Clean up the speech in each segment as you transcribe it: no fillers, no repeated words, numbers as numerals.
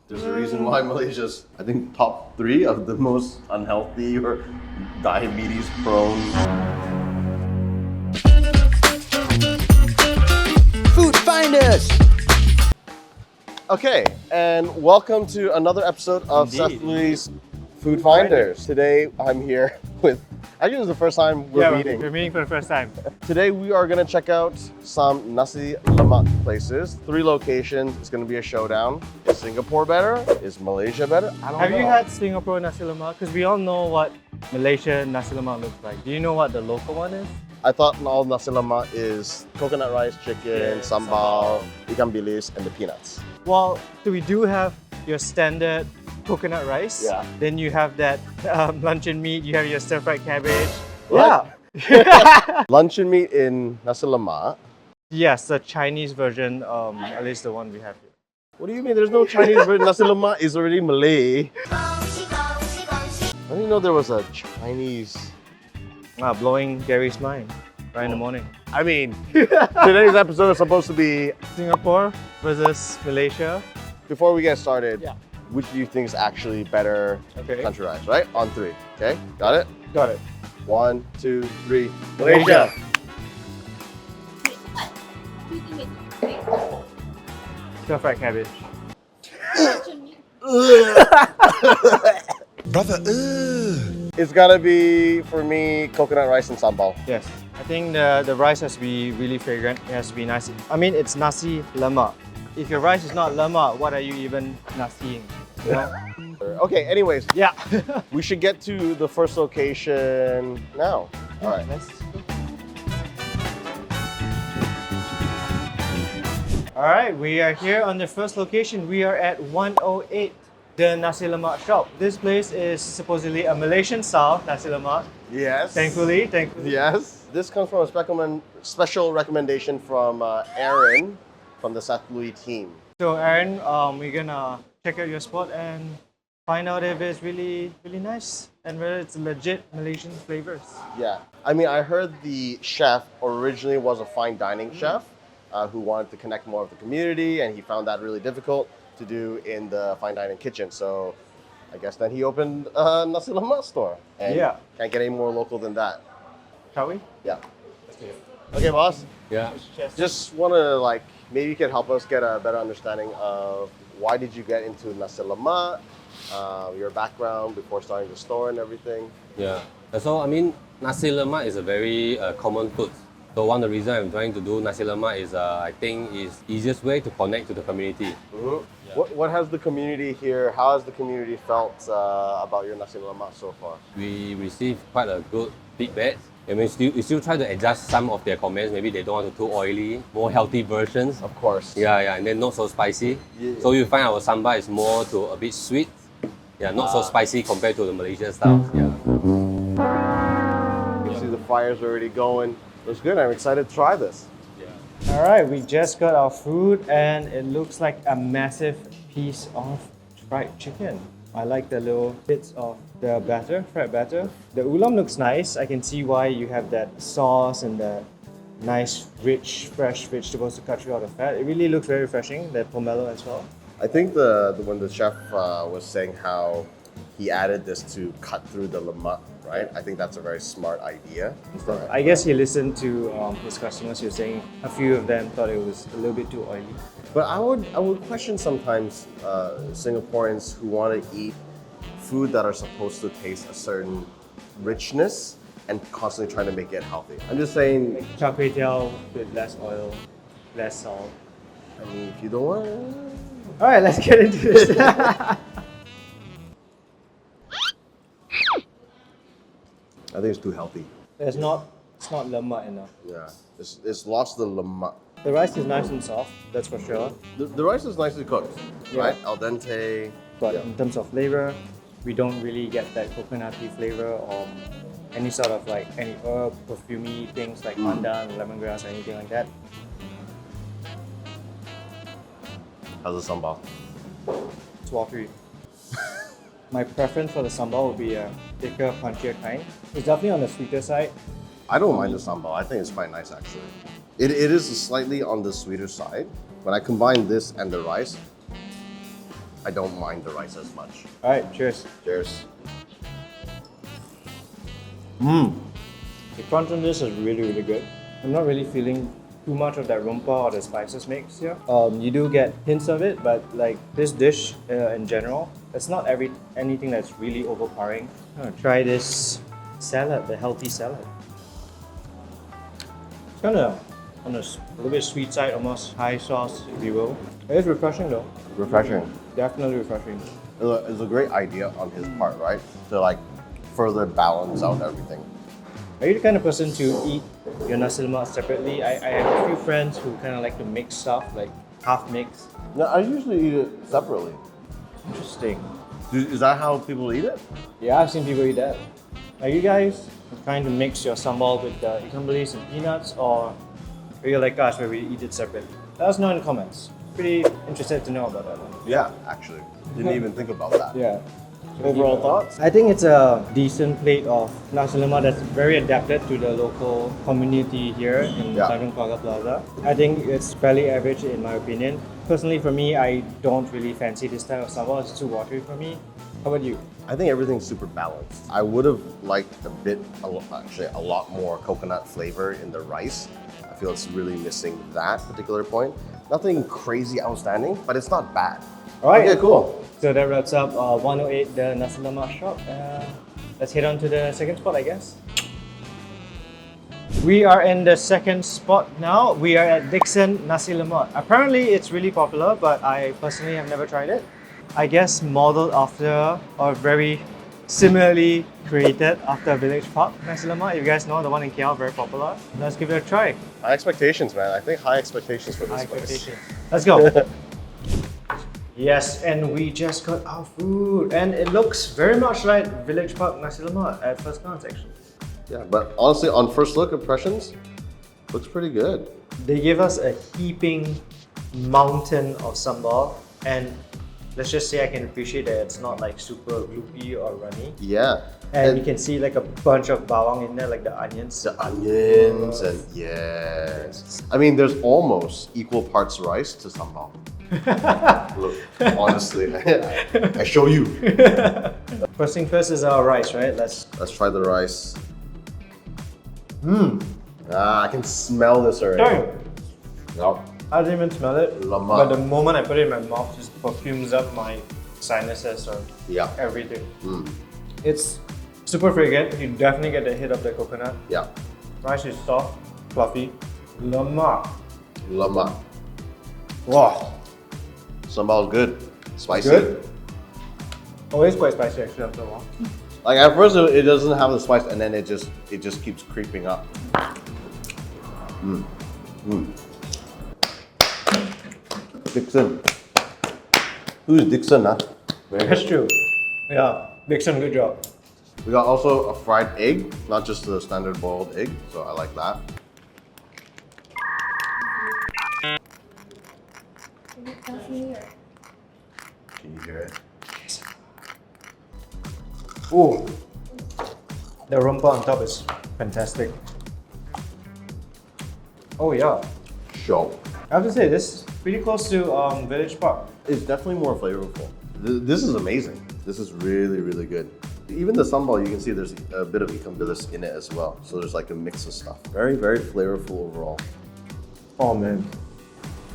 There's a reason why Malaysia's, I think, top 3 of the most unhealthy or diabetes prone. Food Finders! Okay, and welcome to another episode of SETHLUI's Food Finders. Today I'm here with, actually this is the first time we're meeting. We're meeting for the first time. Today we are gonna check out some Nasi Lemak places. 3 locations, it's gonna be a showdown. Is Singapore better? Is Malaysia better? I don't know. Have you had Singapore Nasi Lemak? Because we all know what Malaysia Nasi Lemak looks like. Do you know what the local one is? I thought all Nasi Lemak is coconut rice, chicken, sambal, ikan bilis, and the peanuts. Well, so we do have your standard coconut rice. Yeah. Then you have that luncheon meat, you have your stir-fried cabbage. What? Yeah. Luncheon meat in Nasi Lemak. Yes, the Chinese version, at least the one we have here. What do you mean? There's no Chinese version. Nasi Lemak is already Malay. I didn't know there was a Chinese. Blowing Gary's mind right in the morning. I mean, today's episode is supposed to be. Singapore versus Malaysia. Before we get started, Yeah. which do you think is actually better Okay. country rice, right? On 3. Okay, got it? Got it. 1, 2, 3. Malaysia. Stir-fried cabbage. Brother, It's gotta be, for me, coconut rice and sambal. Yes. I think the rice has to be really fragrant. It has to be nice. I mean, it's nasi lemak. If your rice is not lemak, what are you even nasiing? You know? Okay, anyways, Yeah. we should get to the first location now. All right. All right, we are here on the first location. We are at 108, the Nasi Lemak shop. This place is supposedly a Malaysian style Nasi Lemak. Yes. Thankfully. Yes. This comes from a special recommendation from Aaron from the SETHLUI team. So Aaron, we're gonna check out your spot and find out if it's really nice and whether it's legit Malaysian flavors. Yeah. I mean, I heard the chef originally was a fine dining chef who wanted to connect more with the community, and he found that really difficult to do in the fine dining kitchen. So I guess then he opened a Nasi Lemak store. And Yeah. can't get any more local than that. Shall we? Yeah. Okay, boss. Yeah. Just want to maybe you can help us get a better understanding of why did you get into Nasi Lemak, your background before starting the store and everything. Yeah. So I mean, nasi lemak is a very common food. So one of the reasons I'm trying to do nasi lemak is I think is easiest way to connect to the community. Mm-hmm. What has the community here? How has the community felt about your Nasi Lemak so far? We received quite a good feedback. And we still try to adjust some of their comments. Maybe they don't want it too oily, more healthy versions. Of course. Yeah, and then not so spicy. Yeah. So you find our sambal is more to a bit sweet. Yeah, not so spicy compared to the Malaysian style. Yeah. You can see the fire's already going. Looks good. I'm excited to try this. All right, we just got our food and it looks like a massive piece of fried chicken. I like the little bits of the batter, fried batter. The ulam looks nice. I can see why you have that sauce and the nice, rich, fresh vegetables to cut through all the fat. It really looks very refreshing, the pomelo as well. I think when the chef was saying how he added this to cut through the lemak, right? I think that's a very smart idea. Right. I guess he listened to his customers. He was saying a few of them thought it was a little bit too oily. But I would question sometimes Singaporeans who want to eat food that are supposed to taste a certain richness and constantly trying to make it healthy. I'm just saying, Char kway teow with less oil, less salt. I mean, if you don't want, All right, let's get into this. I think it's too healthy. It's not lemak enough. Yeah, it's lost the lemak. The rice is nice and soft, that's for sure. The rice is nicely cooked, Yeah. right? Al dente. But Yeah. in terms of flavor, we don't really get that coconutty flavor or any sort of any herb, perfumey things like pandan, lemongrass, or anything like that. How's the sambal? It's watery. My preference for the sambal would be a thicker, punchier kind. It's definitely on the sweeter side. I don't mind the sambal. I think it's quite nice actually. It is slightly on the sweeter side. When I combine this and the rice, I don't mind the rice as much. All right, cheers. Cheers. The crunch on this is really, really good. I'm not really feeling too much of that rumpa or the spices mix here. You do get hints of it, but like this dish in general, it's not anything that's really overpowering. I'm gonna try this salad, the healthy salad. It's kind of on a little bit sweet side, almost high sauce, if you will. It is refreshing though. Refreshing. Definitely refreshing. It's a great idea on his part, right? To like further balance out everything. Are you the kind of person to eat your nasi lemak separately? I have a few friends who kind of like to mix stuff, like half mix. No, I usually eat it separately. Interesting. Is that how people eat it? Yeah, I've seen people eat that. Are you guys trying to mix your sambal with the ikan bilis and peanuts, or are you like us where we eat it separately? Let us know in the comments. Pretty interested to know about that one. Yeah, actually. Didn't even think about that. Yeah. Overall thoughts? I think it's a decent plate of nasi lemak that's very adapted to the local community here in Yeah. Tanjung Pagar Plaza. I think it's fairly average in my opinion. Personally, for me, I don't really fancy this type of sambal. It's too watery for me. How about you? I think everything's super balanced. I would have liked actually a lot more coconut flavor in the rice. I feel it's really missing that particular point. Nothing crazy outstanding, but it's not bad. All right. Okay, cool. So that wraps up 108, the nasi lemak shop. Let's head on to the second spot, I guess. We are in the second spot now. We are at Dickson Nasi Lemak. Apparently, it's really popular, but I personally have never tried it. I guess modeled after, or very similarly created after Village Park Nasi Lemak. You guys know the one in KL, very popular. Let's give it a try. High expectations, man. I think high expectations for this High place. expectations. Let's go. Yes, and we just got our food, and it looks very much like Village Park Nasi Lemak at first glance, actually. Yeah, but honestly, on first look impressions, looks pretty good. They give us a heaping mountain of sambal, and let's just say I can appreciate that it's not like super loopy or runny. Yeah. And you can see like a bunch of bawang in there, like the onions. The onions and yes. I mean, there's almost equal parts rice to sambal. Look, honestly, I show you. First thing first is our rice, right? Let's try the rice. I can smell this already. Dang. Nope. I didn't even smell it, Lemak. but the moment I put it in my mouth, just perfumes up my sinuses or Yeah. everything. It's super fragrant. You definitely get the hit of the coconut. Yeah. Rice is soft, fluffy. Lemak. Lemak. Wow. Sambal is good. Spicy. Good. Oh, it's quite spicy actually after a while. Like at first it doesn't have the spice, and then it just keeps creeping up. Dickson. Who's Dickson, huh? That's true. Yeah, Dickson, good job. We got also a fried egg, not just the standard boiled egg, so I like that. Can you hear it? Ooh, the rumpa on top is fantastic. Oh yeah, Show. I have to say this is pretty close to Village Park. It's definitely more flavorful. This is amazing. This is really, really good. Even the sambal, you can see there's a bit of ikan bilis in it as well. So there's like a mix of stuff. Very, very flavorful overall. Oh man.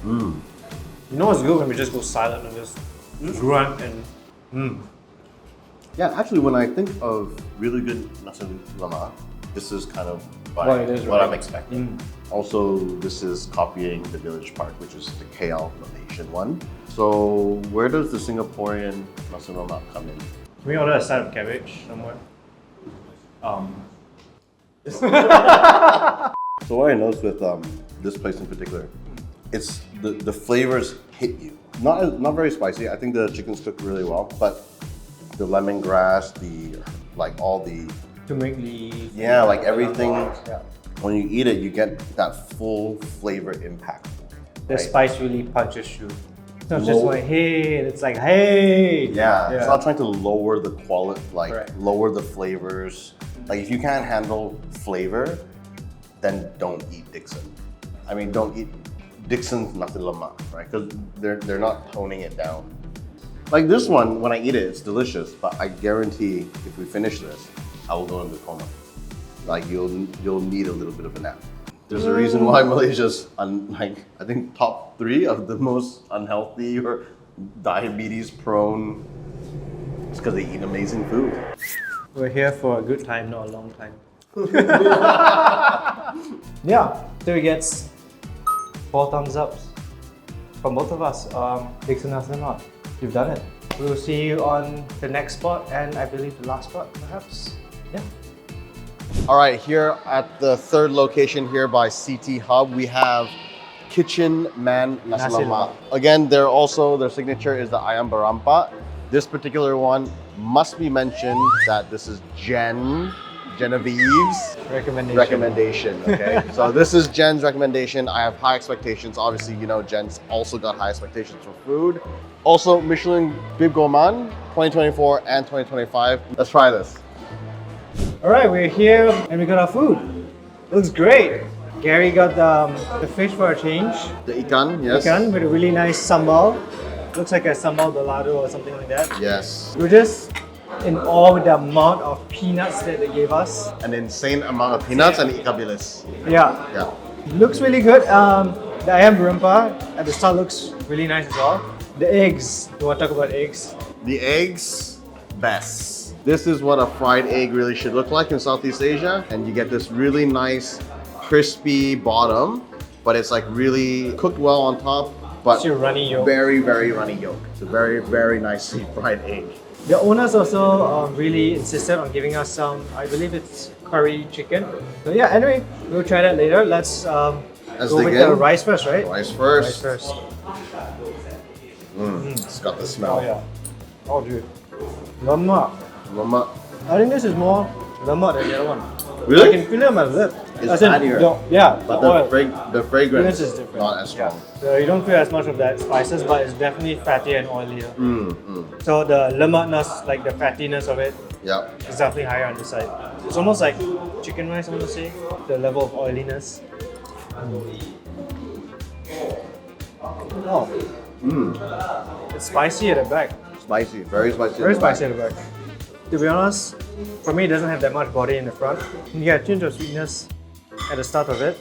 You know what's good when we just go silent and just run and Yeah, actually, when I think of really good nasi lemak, this is kind of What it is, what right? I'm expecting. Also, this is copying the Village Park, which is the KL Malaysian one. So where does the Singaporean nasi lemak come in? Can we order a side of cabbage somewhere? So what I noticed with this place in particular, it's the flavors hit you. Not very spicy. I think the chicken's cooked really well, but the lemongrass, all the Turmeric leaf. like everything. Yeah. When you eat it, you get that full flavor impact. The right? spice really punches through. It's not just Low- like hey, it's like hey. Yeah, it's not trying to lower the quality, Correct. lower the flavors. Like if you can't handle flavor, then don't eat Dickson. I mean, don't eat Dickson's nasi lemak, right? Because they're not toning it down. Like this one, when I eat it, it's delicious, but I guarantee if we finish this, I will go into coma. Like you'll need a little bit of a nap. There's a reason why Malaysia's like I think top 3 of the most unhealthy or diabetes prone. It's because they eat amazing food. We're here for a good time, not a long time. Yeah, so he gets 4 thumbs ups from both of us. Dickson Nasi Lemak, you've done it. We'll see you on the next spot and I believe the last spot, perhaps. Yeah. All right, here at the 3rd location here by CT Hub, we have Kitchenman Nasi Nasi Lemak. Lemak. Again, their signature is the ayam berampat. This particular one must be mentioned that this is Genevieve's recommendation. Okay, so this is Jen's recommendation. I have high expectations. Obviously, you know Jen's also got high expectations for food. Also, Michelin Bib Gourmand 2024 and 2025. Let's try this. All right, we're here and we got our food. Looks great. Gary got the fish for a change. The ikan, yes. Ikan with a really nice sambal. Looks like a sambal balado or something like that. Yes. We're just in awe with the amount of peanuts that they gave us. An insane amount of peanuts and ikan bilis. Yeah, Yeah. looks really good. The ayam berempah at the start looks really nice as well. The eggs, you want to talk about eggs? The eggs, best. This is what a fried egg really should look like in Southeast Asia. And you get this really nice, crispy bottom, but it's like really cooked well on top, but It's your runny yolk. very, very runny yolk. It's a very, very nicely fried egg. The owners also really insisted on giving us some, I believe it's curry chicken. So yeah, anyway, we'll try that later. Let's go dig with the in. rice first, right? Rice first. Rice first. It's got the smell. Oh yeah. Oh dude. Lemak. Lemak. I think this is more lemak than the other one. Really? I can feel it on my lip. It's As in, fattier. yeah, But the oil. the fragrance is different. not as strong. So you don't feel as much of that spices, but it's definitely fattier and oilier. So the lemakness, like the fattiness of it, Yeah. is definitely higher on this side. It's almost like chicken rice, I want to say, the level of oiliness. Oh, it's spicy at the back. Spicy. Very spicy. Very spicy at the back. To be honest, for me, it doesn't have that much body in the front. You get a tinge of sweetness at the start of it.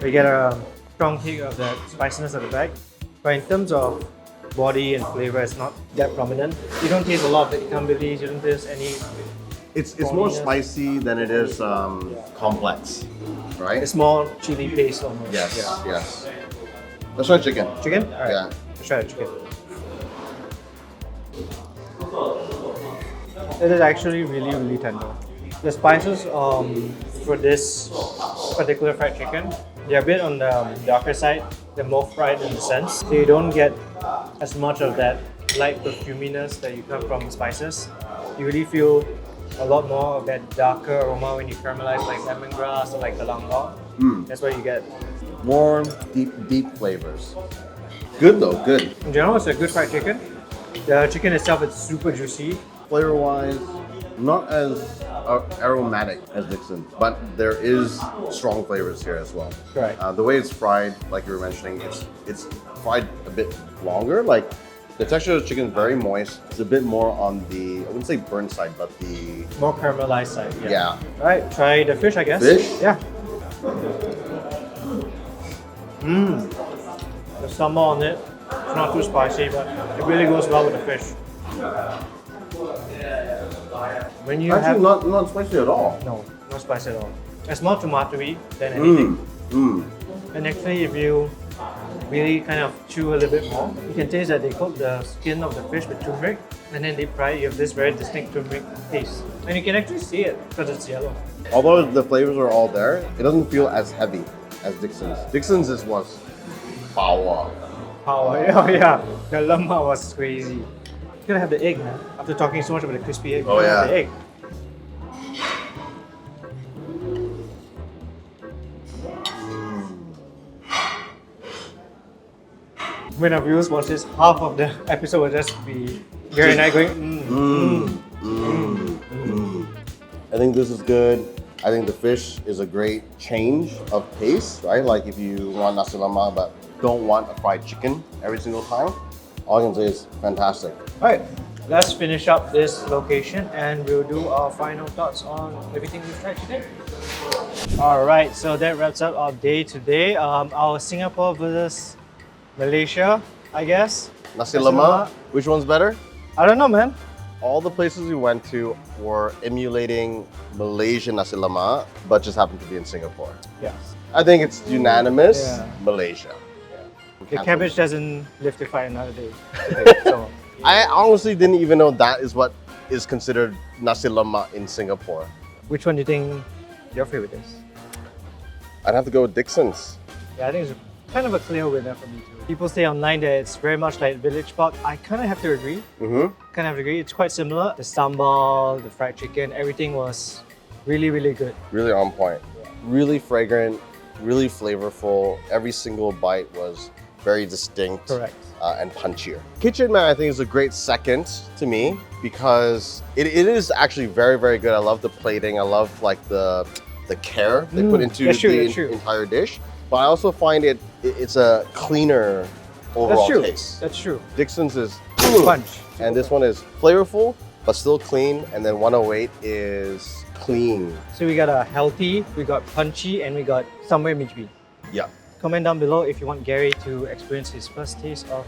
We get a strong hit of that spiciness at the back. But in terms of body and flavor, it's not that prominent. You don't taste a lot of the ikan bilis, you don't taste any. It's more Body-ness. spicy than it is complex, right? It's more chili paste almost. Yes, Yeah. yes. Let's try chicken. Chicken? Alright. Yeah. Let's try the chicken. It is actually really, really tender. The spices for this particular fried chicken, they're a bit on the darker side. They're more fried in the sense. So you don't get as much of that light perfuminess that you come from spices. You really feel a lot more of that darker aroma when you caramelize like lemongrass or like the langok. That's what you get. Warm, deep flavors. Good though, good. In general, it's a good fried chicken. The chicken itself is super juicy. Flavor-wise, not as aromatic as Dickson, but there is strong flavors here as well. Right. The way it's fried, like you were mentioning, it's fried a bit longer. Like the texture of the chicken is very moist. It's a bit more on the, I wouldn't say burnt side, but the More caramelized side. yeah. Alright, try the fish, I guess. Fish? Yeah. The sambal on it, it's not too spicy, but it really goes well with the fish. When you Actually, have not spicy at all. no spicy at all. It's more tomatoey than anything. And actually, if you really kind of chew a little bit more, you can taste that they coat the skin of the fish with turmeric, and then they fry it. You have this very distinct turmeric taste, and you can actually see it because it's yellow. Although the flavors are all there, it doesn't feel as heavy as Dickson's. Dickson's was power. Oh yeah, the lemak was crazy. You gotta have the egg, man. After talking so much about the crispy egg, Oh, you gotta have yeah. the egg. When our viewers watch this, half of the episode will just be Gary and I going, I think this is good. I think the fish is a great change of taste, right? Like if you want nasi lemak but don't want a fried chicken every single time, All I can say is fantastic. All right, let's finish up this location and we'll do our final thoughts on everything we've tried today. All right, so that wraps up our day today. Our Singapore versus Malaysia, I guess. Nasi lemak, which one's better? I don't know, man. All the places we went to were emulating Malaysian nasi lemak, but just happened to be in Singapore. Yes. I think it's unanimous, Yeah. Malaysia. The cabbage doesn't live to fight another day. Today, so I honestly didn't even know that is what is considered nasi lemak in Singapore. which one do you think your favorite is? I'd have to go with Dickson's. Yeah, I think it's kind of a clear winner for me too. People say online that it's very much like village park. I kind of have to agree. Kind of agree. It's quite similar. The sambal, the fried chicken, everything was really, really good. Really on point. Really fragrant, really flavorful. Every single bite was very distinct. Correct. And punchier. Kitchenman, I think, is a great second to me because it is actually very, very good. I love the plating. I love like the care they put into the entire dish. But I also find it's a cleaner overall taste. That's true. Dickson's is Punch. and this one is flavorful but still clean. And then 108 is clean. So we got a healthy, we got punchy, and we got somewhere in between. Yeah. Comment down below if you want Gary to experience his first taste of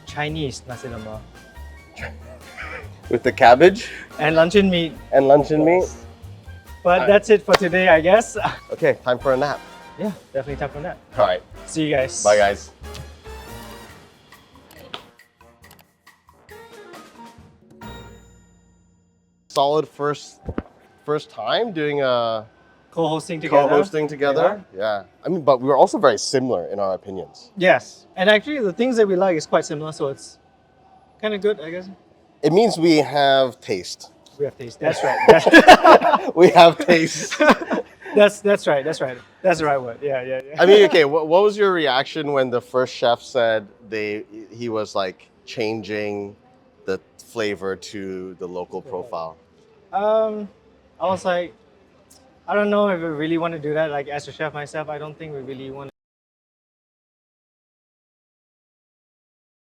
Chinese nasi lemak With the cabbage and luncheon meat. and luncheon meat. But that's it for today, I guess. Okay, time for a nap. Yeah, definitely time for that. All right. See you guys. Bye, guys. Solid first time doing a Co-hosting together. co-hosting together. Yeah. I mean, but we were also very similar in our opinions. Yes. And actually, the things that we like is quite similar, so it's kind of good, I guess. It means we have taste. We have taste. That's right. We have taste. That's right. That's the right word. Yeah. I mean, okay, what was your reaction when the first chef said he was like changing the flavor to the local profile? I was like, I don't know if we really want to do that. Like as a chef myself, I don't think we really want to